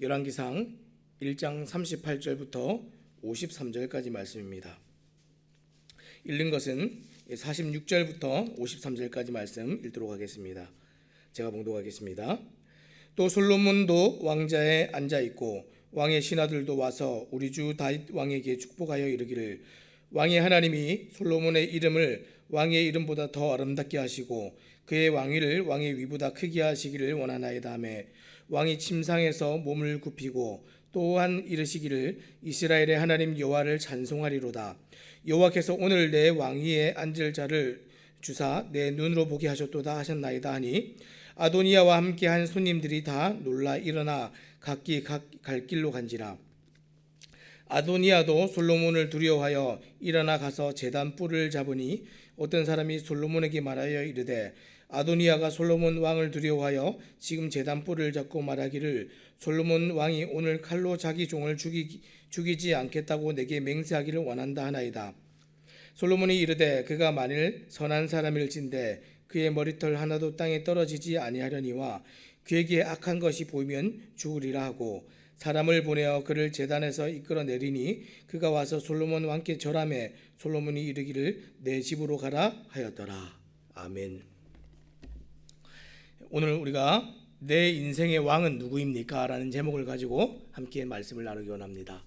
열왕기상 1장 38절부터 53절까지 말씀입니다. 읽는 것은 46절부터 53절까지 말씀 읽도록 하겠습니다. 제가 봉독하겠습니다. 또 솔로몬도 왕자에 앉아 있고 왕의 신하들도 와서 우리 주 다윗 왕에게 축복하여 이르기를, 왕의 하나님이 솔로몬의 이름을 왕의 이름보다 더 아름답게 하시고 그의 왕위를 왕의 위보다 크게 하시기를 원하나이다 하매, 왕이 침상에서 몸을 굽히고 또한 이르시기를, 이스라엘의 하나님 여호와를 찬송하리로다. 여호와께서 오늘 내 왕위에 앉을 자를 주사 내 눈으로 보게 하셨도다 하셨나이다 하니, 아도니아와 함께한 손님들이 다 놀라 일어나 각기 갈 길로 간지라. 아도니아도 솔로몬을 두려워하여 일어나 가서 제단 뿔을 잡으니, 어떤 사람이 솔로몬에게 말하여 이르되, 아도니아가 솔로몬 왕을 두려워하여 지금 제단 뿔을 잡고 말하기를, 솔로몬 왕이 오늘 칼로 자기 종을 죽이지 않겠다고 내게 맹세하기를 원한다 하나이다. 솔로몬이 이르되, 그가 만일 선한 사람일진데 그의 머리털 하나도 땅에 떨어지지 아니하려니와 그에게 악한 것이 보이면 죽으리라 하고, 사람을 보내어 그를 제단에서 이끌어내리니 그가 와서 솔로몬 왕께 절하매, 솔로몬이 이르기를 내 집으로 가라 하였더라. 아멘. 오늘 우리가 내 인생의 왕은 누구입니까? 라는 제목을 가지고 함께 말씀을 나누기 원합니다.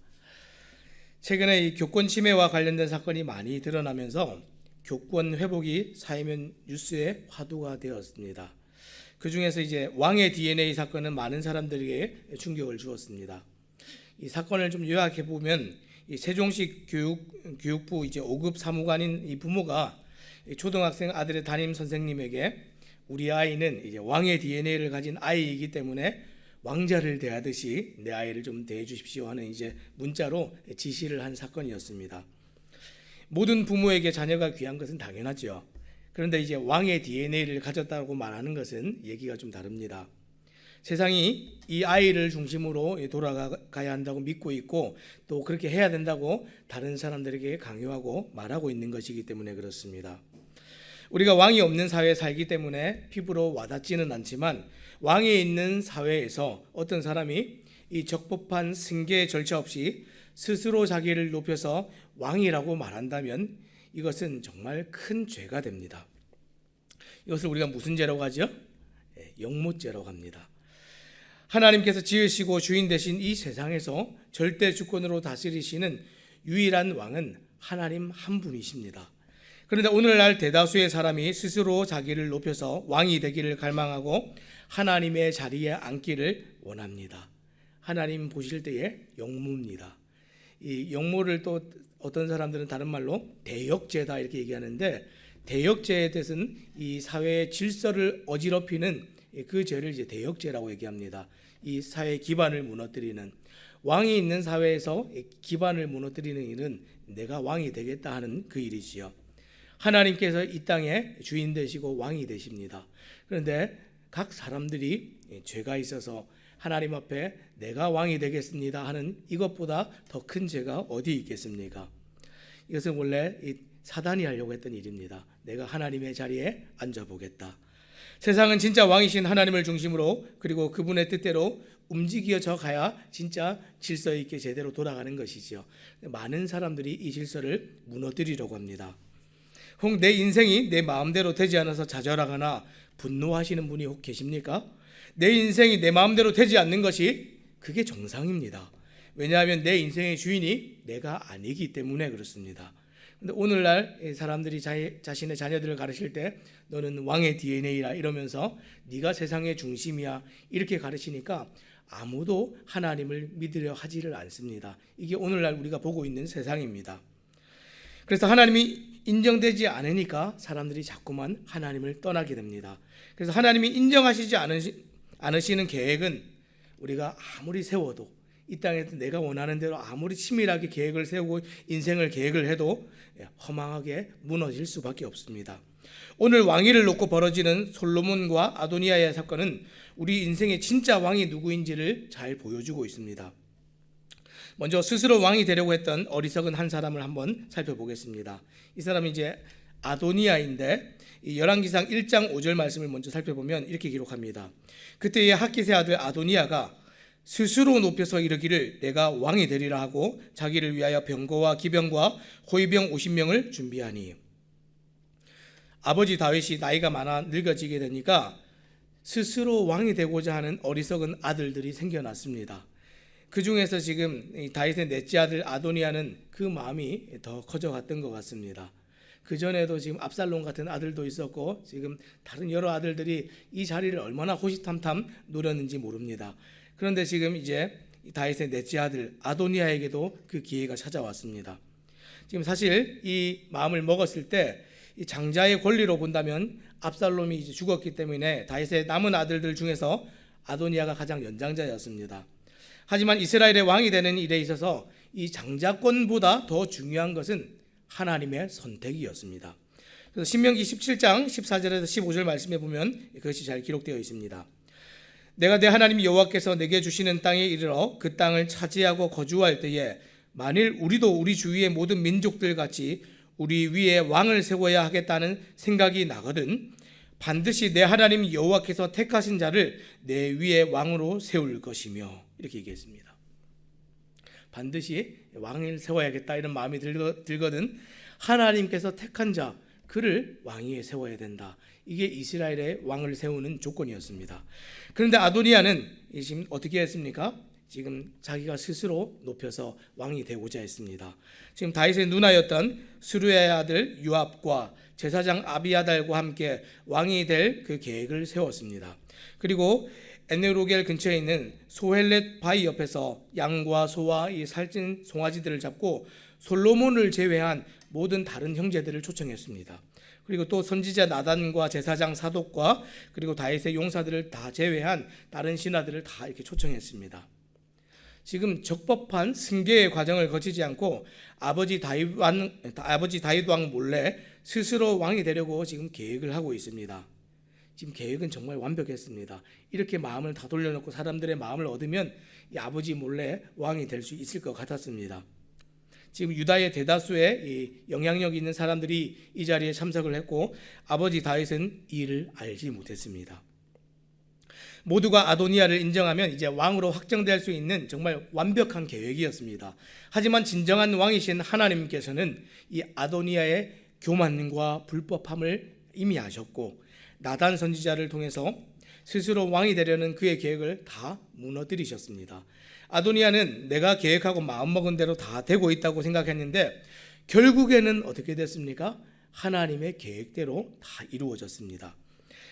최근에 이 교권 침해와 관련된 사건이 많이 드러나면서 교권 회복이 사회면 뉴스에 화두가 되었습니다. 그 중에서 이제 왕의 DNA 사건은 많은 사람들에게 충격을 주었습니다. 이 사건을 좀 요약해 보면, 이 세종시 교육부 이제 5급 사무관인 이 부모가 초등학생 아들의 담임 선생님에게, 우리 아이는 이제 왕의 DNA를 가진 아이이기 때문에 왕자를 대하듯이 내 아이를 좀 대해 주십시오 하는 이제 문자로 지시를 한 사건이었습니다. 모든 부모에게 자녀가 귀한 것은 당연하죠. 그런데 이제 왕의 DNA를 가졌다고 말하는 것은 얘기가 좀 다릅니다. 세상이 이 아이를 중심으로 돌아가야 한다고 믿고 있고, 또 그렇게 해야 된다고 다른 사람들에게 강요하고 말하고 있는 것이기 때문에 그렇습니다. 우리가 왕이 없는 사회에 살기 때문에 피부로 와닿지는 않지만, 왕이 있는 사회에서 어떤 사람이 이 적법한 승계 절차 없이 스스로 자기를 높여서 왕이라고 말한다면 이것은 정말 큰 죄가 됩니다. 이것을 우리가 무슨 죄라고 하죠? 영모죄라고 합니다. 하나님께서 지으시고 주인 되신 이 세상에서 절대 주권으로 다스리시는 유일한 왕은 하나님 한 분이십니다. 그런데 오늘날 대다수의 사람이 스스로 자기를 높여서 왕이 되기를 갈망하고 하나님의 자리에 앉기를 원합니다. 하나님 보실 때에 영모입니다. 이 영모를 또 어떤 사람들은 다른 말로 대역죄다 이렇게 얘기하는데, 대역죄에 대해서는 이 사회의 질서를 어지럽히는 그 죄를 이제 대역죄라고 얘기합니다. 이 사회의 기반을 무너뜨리는, 왕이 있는 사회에서 기반을 무너뜨리는 일은 내가 왕이 되겠다 하는 그 일이지요. 하나님께서 이 땅에 주인 되시고 왕이 되십니다. 그런데 각 사람들이 죄가 있어서 하나님 앞에 내가 왕이 되겠습니다 하는 이것보다 더 큰 죄가 어디 있겠습니까? 이것은 원래 사단이 하려고 했던 일입니다. 내가 하나님의 자리에 앉아보겠다. 세상은 진짜 왕이신 하나님을 중심으로, 그리고 그분의 뜻대로 움직여져 가야 진짜 질서 있게 제대로 돌아가는 것이죠. 많은 사람들이 이 질서를 무너뜨리려고 합니다. 혹 내 인생이 내 마음대로 되지 않아서 좌절하거나 분노하시는 분이 혹 계십니까? 내 인생이 내 마음대로 되지 않는 것이 그게 정상입니다. 왜냐하면 내 인생의 주인이 내가 아니기 때문에 그렇습니다. 그런데 오늘날 사람들이 자신의 자녀들을 가르칠 때 너는 왕의 DNA라 이러면서 네가 세상의 중심이야 이렇게 가르치니까 아무도 하나님을 믿으려 하지를 않습니다. 이게 오늘날 우리가 보고 있는 세상입니다. 그래서 하나님이 인정되지 않으니까 사람들이 자꾸만 하나님을 떠나게 됩니다. 그래서 하나님이 인정하시지 않으시는 계획은 우리가 아무리 세워도, 이 땅에서 내가 원하는 대로 아무리 치밀하게 계획을 세우고 인생을 계획을 해도 허망하게 무너질 수밖에 없습니다. 오늘 왕위를 놓고 벌어지는 솔로몬과 아도니아의 사건은 우리 인생의 진짜 왕이 누구인지를 잘 보여주고 있습니다. 먼저 스스로 왕이 되려고 했던 어리석은 한 사람을 한번 살펴보겠습니다. 이 사람이 이제 아도니아인데, 열왕기상 1장 5절 말씀을 먼저 살펴보면 이렇게 기록합니다. 그때의 핫깃의 아들 아도니아가 스스로 높여서 이르기를 내가 왕이 되리라 하고 자기를 위하여 병거와 기병과 호위병 50명을 준비하니. 아버지 다윗이 나이가 많아 늙어지게 되니까 스스로 왕이 되고자 하는 어리석은 아들들이 생겨났습니다. 그 중에서 지금 다윗의 넷째 아들 아도니아는 그 마음이 더 커져갔던 것 같습니다. 그 전에도 지금 압살롬 같은 아들도 있었고 지금 다른 여러 아들들이 이 자리를 얼마나 호시탐탐 노렸는지 모릅니다. 그런데 지금 이제 다윗의 넷째 아들 아도니아에게도 그 기회가 찾아왔습니다. 지금 사실 이 마음을 먹었을 때 이 장자의 권리로 본다면 압살롬이 이제 죽었기 때문에 다윗의 남은 아들들 중에서 아도니아가 가장 연장자였습니다. 하지만 이스라엘의 왕이 되는 일에 있어서 이 장자권보다 더 중요한 것은 하나님의 선택이었습니다. 그래서 신명기 17장 14절에서 15절 말씀에 보면 그것이 잘 기록되어 있습니다. 내가 내 하나님 여호와께서 내게 주시는 땅에 이르러 그 땅을 차지하고 거주할 때에 만일 우리도 우리 주위의 모든 민족들 같이 우리 위에 왕을 세워야 하겠다는 생각이 나거든 반드시 내 하나님 여호와께서 택하신 자를 내 위에 왕으로 세울 것이며, 이렇게 얘기했습니다. 반드시 왕을 세워야겠다 이런 마음이 들거든 하나님께서 택한 자 그를 왕위에 세워야 된다. 이게 이스라엘의 왕을 세우는 조건이었습니다. 그런데 아도니아는 지금 어떻게 했습니까? 지금 자기가 스스로 높여서 왕이 되고자 했습니다. 지금 다윗의 누나였던 스루야의 아들 요압과 제사장 아비아달과 함께 왕이 될 그 계획을 세웠습니다. 그리고 에네로겔 근처에 있는 소헬렛 바위 옆에서 양과 소와 이 살찐 송아지들을 잡고 솔로몬을 제외한 모든 다른 형제들을 초청했습니다. 그리고 또 선지자 나단과 제사장 사독과 그리고 다윗의 용사들을 다 제외한 다른 신하들을 다 이렇게 초청했습니다. 지금 적법한 승계의 과정을 거치지 않고 아버지 다윗 왕 몰래 스스로 왕이 되려고 지금 계획을 하고 있습니다. 지금 계획은 정말 완벽했습니다. 이렇게 마음을 다 돌려놓고 사람들의 마음을 얻으면 이 아버지 몰래 왕이 될 수 있을 것 같았습니다. 지금 유다의 대다수의 이 영향력 있는 사람들이 이 자리에 참석을 했고 아버지 다윗은 이를 알지 못했습니다. 모두가 아도니아를 인정하면 이제 왕으로 확정될 수 있는 정말 완벽한 계획이었습니다. 하지만 진정한 왕이신 하나님께서는 이 아도니아의 교만과 불법함을 이미 아셨고 나단 선지자를 통해서 스스로 왕이 되려는 그의 계획을 다 무너뜨리셨습니다. 아도니아는 내가 계획하고 마음먹은 대로 다 되고 있다고 생각했는데 결국에는 어떻게 됐습니까? 하나님의 계획대로 다 이루어졌습니다.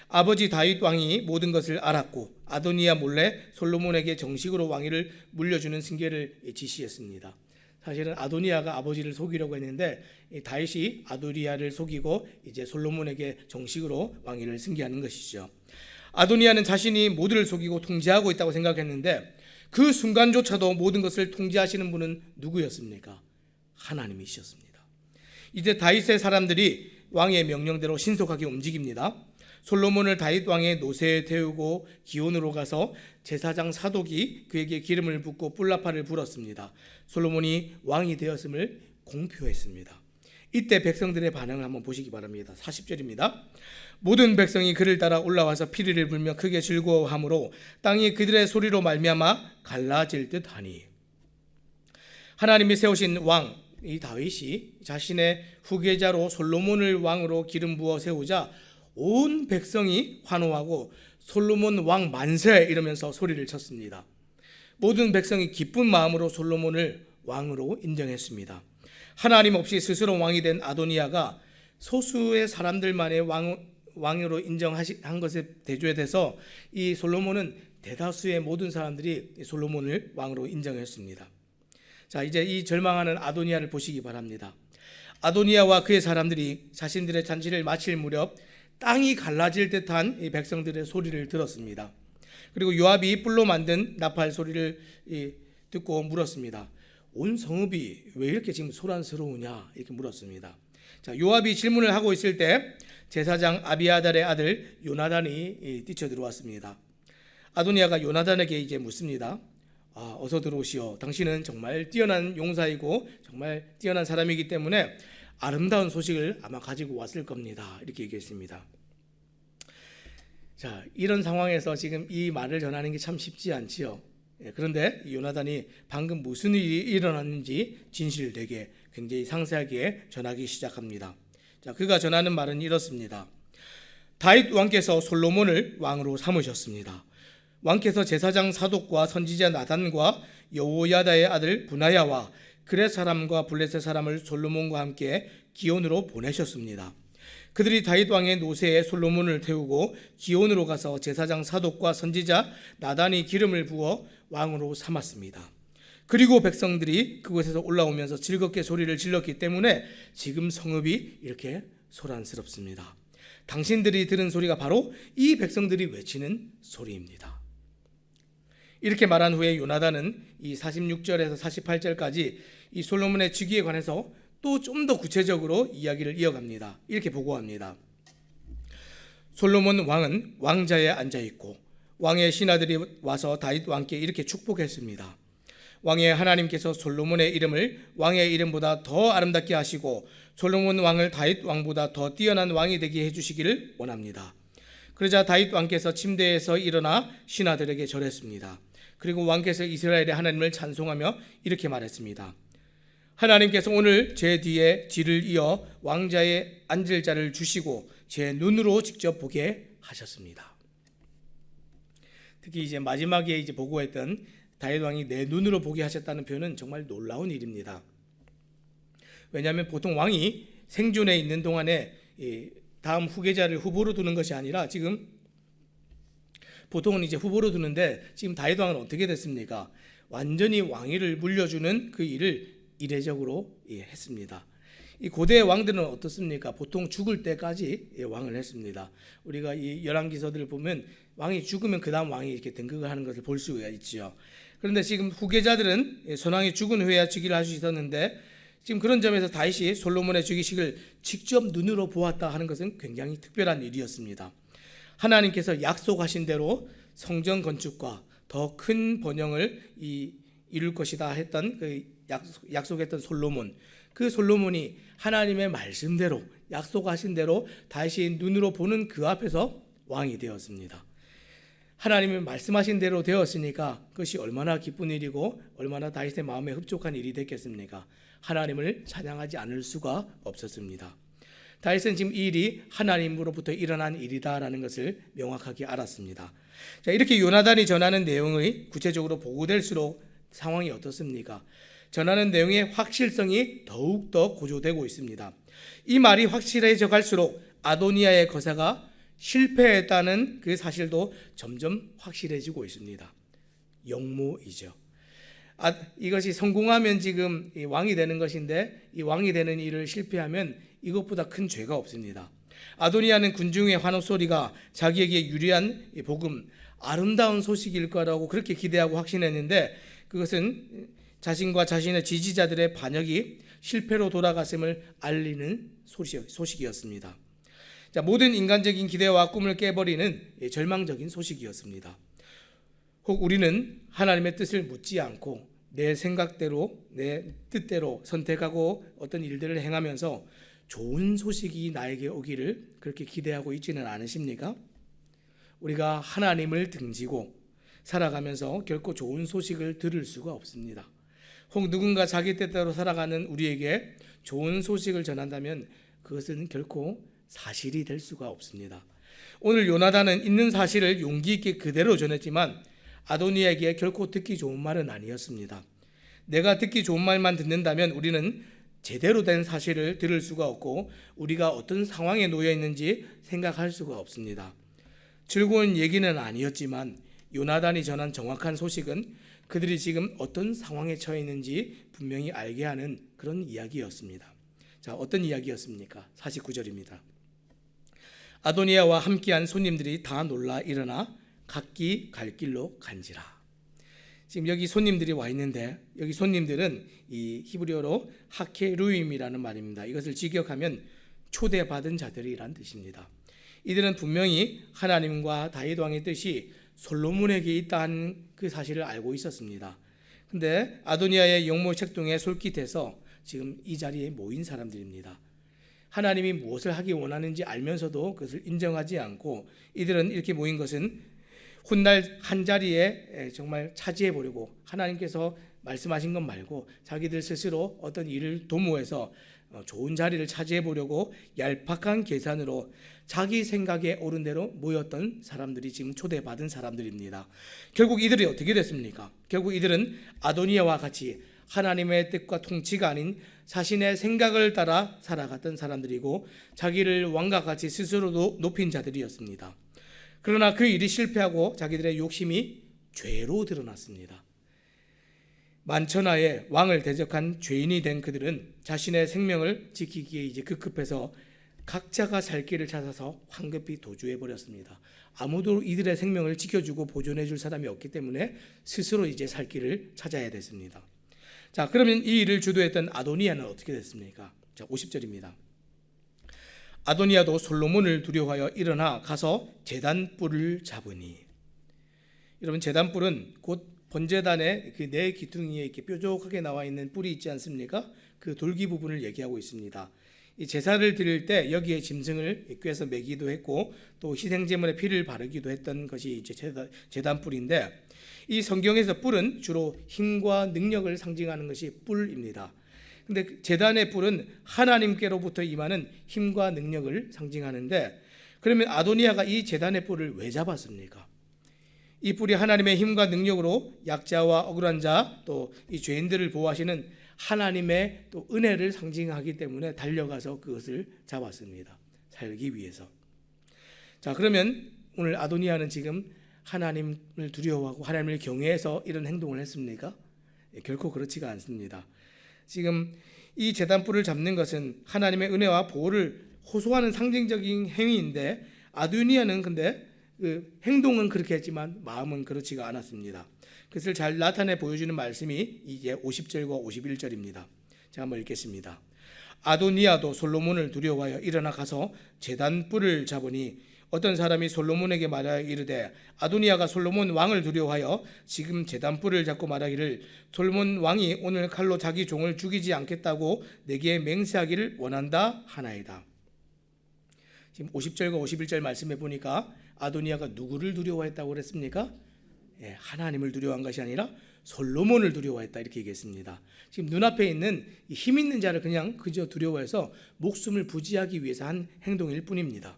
아버지 다윗 왕이 모든 것을 알았고 아도니아 몰래 솔로몬에게 정식으로 왕위를 물려주는 승계를 지시했습니다. 사실은 아도니아가 아버지를 속이려고 했는데 다윗이 아도니아를 속이고 이제 솔로몬에게 정식으로 왕위를 승계하는 것이죠. 아도니아는 자신이 모두를 속이고 통제하고 있다고 생각했는데 그 순간조차도 모든 것을 통제하시는 분은 누구였습니까? 하나님이셨습니다. 이제 다윗의 사람들이 왕의 명령대로 신속하게 움직입니다. 솔로몬을 다윗 왕의 노새에 태우고 기온으로 가서 제사장 사독이 그에게 기름을 붓고 뿔나파를 불었습니다. 솔로몬이 왕이 되었음을 공표했습니다. 이때 백성들의 반응을 한번 보시기 바랍니다. 40절입니다. 모든 백성이 그를 따라 올라와서 피리를 불며 크게 즐거워하므로 땅이 그들의 소리로 말미암아 갈라질 듯하니. 하나님이 세우신 왕 이 다윗이 자신의 후계자로 솔로몬을 왕으로 기름 부어 세우자 온 백성이 환호하고 솔로몬 왕 만세 이러면서 소리를 쳤습니다. 모든 백성이 기쁜 마음으로 솔로몬을 왕으로 인정했습니다. 하나님 없이 스스로 왕이 된 아도니아가 소수의 사람들만의 왕으로 인정한 것에 대조돼서 이 솔로몬은 대다수의 모든 사람들이 솔로몬을 왕으로 인정했습니다. 자, 이제 이 절망하는 아도니아를 보시기 바랍니다. 아도니아와 그의 사람들이 자신들의 잔치를 마칠 무렵 땅이 갈라질 듯한 이 백성들의 소리를 들었습니다. 그리고 요압이 뿔로 만든 나팔 소리를 듣고 물었습니다. 온 성읍이 왜 이렇게 지금 소란스러우냐 이렇게 물었습니다. 자, 요압이 질문을 하고 있을 때 제사장 아비아달의 아들 요나단이 뛰쳐들어왔습니다. 아도니아가 요나단에게 이제 묻습니다. 어서 들어오시오. 당신은 정말 뛰어난 용사이고 정말 뛰어난 사람이기 때문에 아름다운 소식을 아마 가지고 왔을 겁니다. 이렇게 얘기했습니다. 자, 이런 상황에서 지금 이 말을 전하는 게 참 쉽지 않지요. 그런데 요나단이 방금 무슨 일이 일어났는지 진실되게 굉장히 상세하게 전하기 시작합니다. 자, 그가 전하는 말은 이렇습니다. 다윗 왕께서 솔로몬을 왕으로 삼으셨습니다. 왕께서 제사장 사독과 선지자 나단과 여호야다의 아들 분하야와 그렛 사람과 블레셋 사람을 솔로몬과 함께 기온으로 보내셨습니다. 그들이 다윗 왕의 노새에 솔로몬을 태우고 기온으로 가서 제사장 사독과 선지자 나단이 기름을 부어 왕으로 삼았습니다. 그리고 백성들이 그곳에서 올라오면서 즐겁게 소리를 질렀기 때문에 지금 성읍이 이렇게 소란스럽습니다. 당신들이 들은 소리가 바로 이 백성들이 외치는 소리입니다. 이렇게 말한 후에 요나단은 이 46절에서 48절까지 이 솔로몬의 즉위에 관해서 또 좀 더 구체적으로 이야기를 이어갑니다. 이렇게 보고합니다. 솔로몬 왕은 왕자에 앉아 있고 왕의 신하들이 와서 다윗 왕께 이렇게 축복했습니다. 왕의 하나님께서 솔로몬의 이름을 왕의 이름보다 더 아름답게 하시고 솔로몬 왕을 다윗 왕보다 더 뛰어난 왕이 되게 해주시기를 원합니다. 그러자 다윗 왕께서 침대에서 일어나 신하들에게 절했습니다. 그리고 왕께서 이스라엘의 하나님을 찬송하며 이렇게 말했습니다. 하나님께서 오늘 제 뒤에 뒤를 이어 왕자의 앉을 자를 주시고 제 눈으로 직접 보게 하셨습니다. 특히 이제 마지막에 이제 보고했던 다윗 왕이 내 눈으로 보게 하셨다는 표현은 정말 놀라운 일입니다. 왜냐하면 보통 왕이 생존에 있는 동안에 다음 후계자를 후보로 두는 것이 아니라 지금 보통은 이제 후보로 두는데 지금 다윗 왕은 어떻게 됐습니까? 완전히 왕위를 물려주는 그 일을 이례적으로 했습니다. 이 고대 왕들은 어떻습니까? 보통 죽을 때까지 왕을 했습니다. 우리가 이 열왕기서들을 보면 왕이 죽으면 그 다음 왕이 이렇게 등극을 하는 것을 볼 수가 있죠. 그런데 지금 후계자들은 선왕이 죽은 후에야 즉위를 할 수 있었는데 지금 그런 점에서 다윗이 솔로몬의 즉위식을 직접 눈으로 보았다 하는 것은 굉장히 특별한 일이었습니다. 하나님께서 약속하신 대로 성전 건축과 더 큰 번영을 이룰 것이다 했던 그 약속했던 솔로몬, 그 솔로몬이 하나님의 말씀대로 약속하신 대로 다윗이 눈으로 보는 그 앞에서 왕이 되었습니다. 하나님이 말씀하신 대로 되었으니까 그것이 얼마나 기쁜 일이고 얼마나 다윗의 마음에 흡족한 일이 됐겠습니까? 하나님을 찬양하지 않을 수가 없었습니다. 다윗은 지금 이 일이 하나님으로부터 일어난 일이다라는 것을 명확하게 알았습니다. 자, 이렇게 요나단이 전하는 내용이 구체적으로 보고될수록 상황이 어떻습니까? 전하는 내용의 확실성이 더욱더 고조되고 있습니다. 이 말이 확실해져 갈수록 아도니아의 거사가 실패했다는 그 사실도 점점 확실해지고 있습니다. 역모이죠. 이것이 성공하면 지금 왕이 되는 것인데 이 왕이 되는 일을 실패하면 이것보다 큰 죄가 없습니다. 아도니아는 군중의 환호 소리가 자기에게 유리한 복음, 아름다운 소식일 거라고 그렇게 기대하고 확신했는데 그것은 자신과 자신의 지지자들의 반역이 실패로 돌아갔음을 알리는 소식이었습니다. 자, 모든 인간적인 기대와 꿈을 깨버리는 절망적인 소식이었습니다. 혹 우리는 하나님의 뜻을 묻지 않고 내 생각대로 내 뜻대로 선택하고 어떤 일들을 행하면서 좋은 소식이 나에게 오기를 그렇게 기대하고 있지는 않으십니까? 우리가 하나님을 등지고 살아가면서 결코 좋은 소식을 들을 수가 없습니다. 혹 누군가 자기 뜻대로 살아가는 우리에게 좋은 소식을 전한다면 그것은 결코 사실이 될 수가 없습니다. 오늘 요나단은 있는 사실을 용기 있게 그대로 전했지만 아도니아에게 결코 듣기 좋은 말은 아니었습니다. 내가 듣기 좋은 말만 듣는다면 우리는 제대로 된 사실을 들을 수가 없고 우리가 어떤 상황에 놓여 있는지 생각할 수가 없습니다. 즐거운 얘기는 아니었지만 요나단이 전한 정확한 소식은 그들이 지금 어떤 상황에 처해 있는지 분명히 알게 하는 그런 이야기였습니다. 자, 어떤 이야기였습니까? 49절입니다. 아도니아와 함께한 손님들이 다 놀라 일어나 각기 갈 길로 간지라. 지금 여기 손님들이 와 있는데 여기 손님들은 이 히브리어로 하케루임이라는 말입니다. 이것을 직역하면 초대받은 자들이란 뜻입니다. 이들은 분명히 하나님과 다윗 왕의 뜻이 솔로몬에게 있다는 그 사실을 알고 있었습니다. 근데 아도니아의 영모 책동에 솔깃해서 지금 이 자리에 모인 사람들입니다. 하나님이 무엇을 하기 원하는지 알면서도 그것을 인정하지 않고 이들은 이렇게 모인 것은 훗날 한 자리에 정말 차지해 보려고 하나님께서 말씀하신 것 말고 자기들 스스로 어떤 일을 도모해서 좋은 자리를 차지해 보려고 얄팍한 계산으로 자기 생각에 옳은 대로 모였던 사람들이 지금 초대받은 사람들입니다. 결국 이들이 어떻게 됐습니까? 결국 이들은 아도니아와 같이 하나님의 뜻과 통치가 아닌 자신의 생각을 따라 살아갔던 사람들이고 자기를 왕과 같이 스스로도 높인 자들이었습니다. 그러나 그 일이 실패하고 자기들의 욕심이 죄로 드러났습니다. 만천하에 왕을 대적한 죄인이 된 그들은 자신의 생명을 지키기에 이제 급급해서 각자가 살 길을 찾아서 황급히 도주해 버렸습니다. 아무도 이들의 생명을 지켜주고 보존해 줄 사람이 없기 때문에 스스로 이제 살 길을 찾아야 됐습니다. 자, 그러면 이 일을 주도했던 아도니아는 어떻게 됐습니까? 자, 50절입니다. 아도니아도 솔로몬을 두려워하여 일어나 가서 제단뿔을 잡으니. 여러분, 제단뿔은 곧 번제단의 그 네 기둥이에 이렇게 뾰족하게 나와 있는 뿔이 있지 않습니까? 그 돌기 부분을 얘기하고 있습니다. 이 제사를 드릴 때 여기에 짐승을 꿰서 매기도 했고 또 희생제물에 피를 바르기도 했던 것이 이제 제단뿔인데, 이 성경에서 뿔은 주로 힘과 능력을 상징하는 것이 뿔입니다. 근데 제단의 뿔은 하나님께로부터 임하는 힘과 능력을 상징하는데, 그러면 아도니아가 이 제단의 뿔을 왜 잡았습니까? 이 뿔이 하나님의 힘과 능력으로 약자와 억울한 자, 또 이 죄인들을 보호하시는 하나님의 또 은혜를 상징하기 때문에 달려가서 그것을 잡았습니다. 살기 위해서. 자, 그러면 오늘 아도니아는 지금 하나님을 두려워하고 하나님을 경외해서 이런 행동을 했습니까? 결코 그렇지가 않습니다. 지금 이 제단뿔을 잡는 것은 하나님의 은혜와 보호를 호소하는 상징적인 행위인데, 아도니아는 근데 그 행동은 그렇게 했지만 마음은 그렇지가 않았습니다. 그것을 잘 나타내 보여주는 말씀이 이제 50절과 51절입니다. 제가 한번 읽겠습니다. 아도니아도 솔로몬을 두려워하여 일어나 가서 제단뿔을 잡으니 어떤 사람이 솔로몬에게 말하여 이르되, 아도니아가 솔로몬 왕을 두려워하여 지금 제단뿔을 잡고 말하기를 솔로몬 왕이 오늘 칼로 자기 종을 죽이지 않겠다고 내게 맹세하기를 원한다 하나이다. 지금 50절과 51절 말씀해 보니까 아도니아가 누구를 두려워했다고 그랬습니까? 하나님을 두려워한 것이 아니라 솔로몬을 두려워했다, 이렇게 얘기했습니다. 지금 눈앞에 있는 힘 있는 자를 그냥 그저 두려워해서 목숨을 부지하기 위해서 한 행동일 뿐입니다.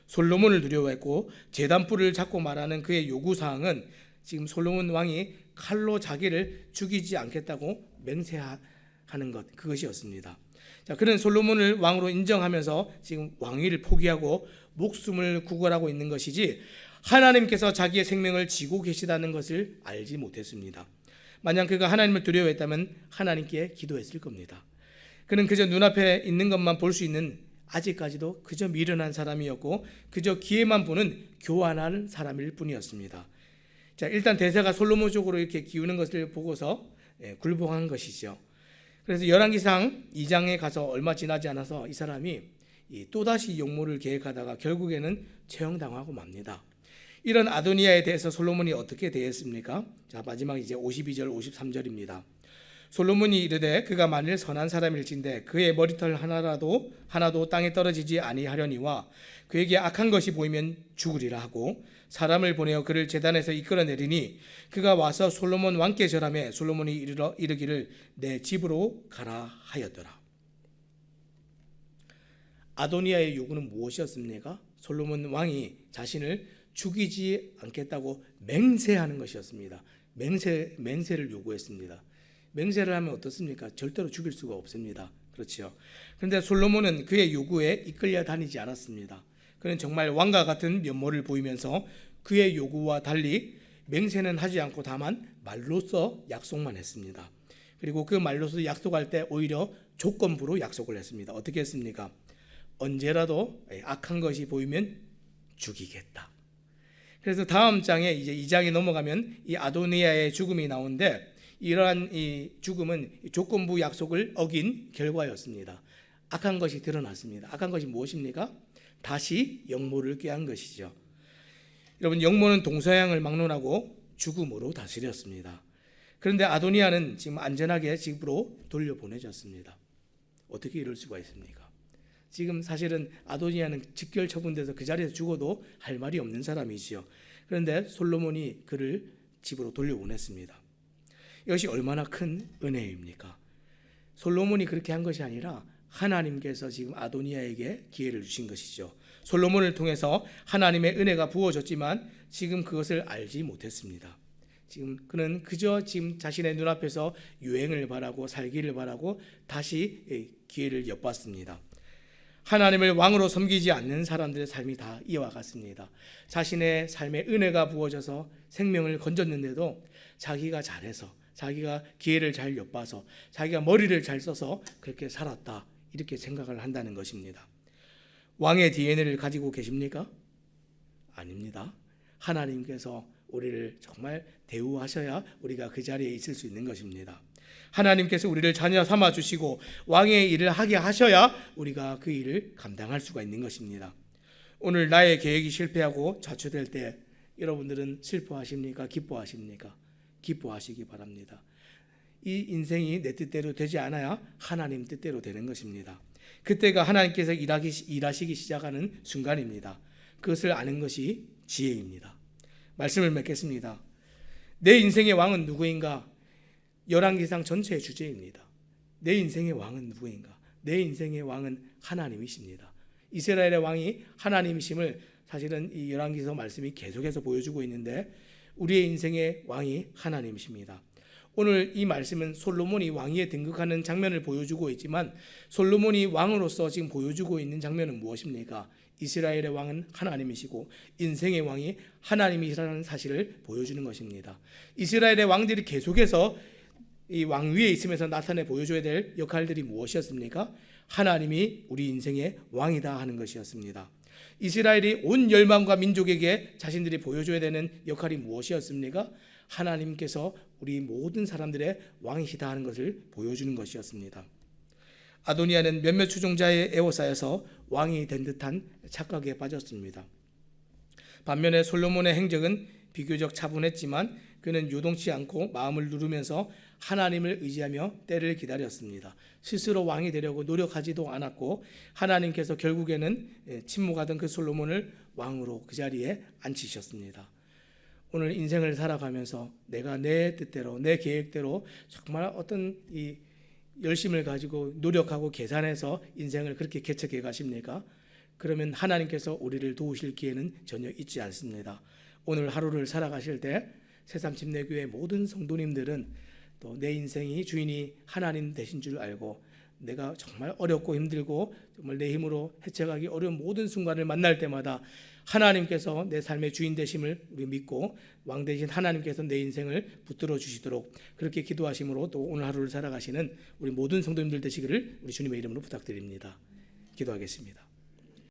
솔로몬을 두려워했고 제단뿔을 잡고 말하는 그의 요구사항은 지금 솔로몬 왕이 칼로 자기를 죽이지 않겠다고 맹세하는 것, 그것이었습니다. 자, 그는 솔로몬을 왕으로 인정하면서 지금 왕위를 포기하고 목숨을 구걸하고 있는 것이지 하나님께서 자기의 생명을 지고 계시다는 것을 알지 못했습니다. 만약 그가 하나님을 두려워했다면 하나님께 기도했을 겁니다. 그는 그저 눈앞에 있는 것만 볼 수 있는, 아직까지도 그저 미련한 사람이었고 그저 기회만 보는 교만한 사람일 뿐이었습니다. 자, 일단 대세가 솔로몬 쪽으로 이렇게 기우는 것을 보고서 굴복한 것이죠. 그래서 열왕기상 2장에 가서 얼마 지나지 않아서 이 사람이 또다시 용모를 계획하다가 결국에는 처형당하고 맙니다. 이런 아도니아에 대해서 솔로몬이 어떻게 대했습니까? 자, 마지막 이제 52절 53절입니다. 솔로몬이 이르되 그가 만일 선한 사람일진데 그의 머리털 하나도 땅에 떨어지지 아니하려니와 그에게 악한 것이 보이면 죽으리라 하고 사람을 보내어 그를 제단에서 이끌어내리니 그가 와서 솔로몬 왕께 절하매 솔로몬이 이르기를 내 집으로 가라 하였더라. 아도니아의 요구는 무엇이었습니까? 솔로몬 왕이 자신을 죽이지 않겠다고 맹세하는 것이었습니다. 맹세를 요구했습니다. 맹세를 하면 어떻습니까? 절대로 죽일 수가 없습니다. 그렇죠. 그런데 솔로몬은 그의 요구에 이끌려 다니지 않았습니다. 그는 정말 왕과 같은 면모를 보이면서 그의 요구와 달리 맹세는 하지 않고 다만 말로써 약속만 했습니다. 그리고 그 말로써 약속할 때 오히려 조건부로 약속을 했습니다. 어떻게 했습니까? 언제라도 악한 것이 보이면 죽이겠다. 그래서 다음 장에 이제 2장에 넘어가면 이 아도니아의 죽음이 나오는데, 이러한 이 죽음은 조건부 약속을 어긴 결과였습니다. 악한 것이 드러났습니다. 악한 것이 무엇입니까? 다시 영모를 꾀한 것이죠. 여러분, 영모는 동서양을 막론하고 죽음으로 다스렸습니다. 그런데 아도니아는 지금 안전하게 집으로 돌려보내졌습니다. 어떻게 이럴 수가 있습니까? 지금 사실은 아도니아는 직결 처분돼서 그 자리에서 죽어도 할 말이 없는 사람이지요. 그런데 솔로몬이 그를 집으로 돌려보냈습니다. 이것이 얼마나 큰 은혜입니까? 솔로몬이 그렇게 한 것이 아니라 하나님께서 지금 아도니아에게 기회를 주신 것이죠. 솔로몬을 통해서 하나님의 은혜가 부어졌지만 지금 그것을 알지 못했습니다. 지금 그는 그저 지금 자신의 눈앞에서 유행을 바라고 살기를 바라고 다시 기회를 엿봤습니다. 하나님을 왕으로 섬기지 않는 사람들의 삶이 다 이와 같습니다. 자신의 삶에 은혜가 부어져서 생명을 건졌는데도 자기가 잘해서, 자기가 기회를 잘 엿봐서, 자기가 머리를 잘 써서 그렇게 살았다, 이렇게 생각을 한다는 것입니다. 왕의 DNA를 가지고 계십니까? 아닙니다. 하나님께서 우리를 정말 대우하셔야 우리가 그 자리에 있을 수 있는 것입니다. 하나님께서 우리를 자녀 삼아 주시고 왕의 일을 하게 하셔야 우리가 그 일을 감당할 수가 있는 것입니다. 오늘 나의 계획이 실패하고 좌초될 때 여러분들은 슬퍼하십니까? 기뻐하십니까? 기뻐하시기 바랍니다. 이 인생이 내 뜻대로 되지 않아야 하나님 뜻대로 되는 것입니다. 그때가 하나님께서 일하시기 시작하는 순간입니다. 그것을 아는 것이 지혜입니다. 말씀을 맺겠습니다. 내 인생의 왕은 누구인가? 열왕기상 전체의 주제입니다. 내 인생의 왕은 누구인가? 내 인생의 왕은 하나님이십니다. 이스라엘의 왕이 하나님이심을 사실은 이 열왕기서 말씀이 계속해서 보여주고 있는데 우리의 인생의 왕이 하나님이십니다. 오늘 이 말씀은 솔로몬이 왕위에 등극하는 장면을 보여주고 있지만 솔로몬이 왕으로서 지금 보여주고 있는 장면은 무엇입니까? 이스라엘의 왕은 하나님이시고 인생의 왕이 하나님이시라는 사실을 보여주는 것입니다. 이스라엘의 왕들이 계속해서 이 왕위에 있으면서 나타내 보여줘야 될 역할들이 무엇이었습니까? 하나님이 우리 인생의 왕이다 하는 것이었습니다. 이스라엘이 온 열방과 민족에게 자신들이 보여줘야 되는 역할이 무엇이었습니까? 하나님께서 우리 모든 사람들의 왕이시다 하는 것을 보여주는 것이었습니다. 아도니아는 몇몇 추종자의 애호사여서 왕이 된 듯한 착각에 빠졌습니다. 반면에 솔로몬의 행적은 비교적 차분했지만 그는 요동치 않고 마음을 누르면서 하나님을 의지하며 때를 기다렸습니다. 스스로 왕이 되려고 노력하지도 않았고 하나님께서 결국에는 침묵하던 그 솔로몬을 왕으로 그 자리에 앉히셨습니다. 오늘 인생을 살아가면서 내가 내 뜻대로 내 계획대로 정말 어떤 이 열심을 가지고 노력하고 계산해서 인생을 그렇게 개척해 가십니까? 그러면 하나님께서 우리를 도우실 기회는 전혀 있지 않습니다. 오늘 하루를 살아가실 때 새삼침례교회 모든 성도님들은 또 내 인생이 주인이 하나님 되신 줄 알고 내가 정말 어렵고 힘들고 정말 내 힘으로 헤쳐가기 어려운 모든 순간을 만날 때마다 하나님께서 내 삶의 주인 되심을 우리 믿고 왕 되신 하나님께서 내 인생을 붙들어 주시도록 그렇게 기도하심으로 또 오늘 하루를 살아가시는 우리 모든 성도님들 되시기를 우리 주님의 이름으로 부탁드립니다. 기도하겠습니다.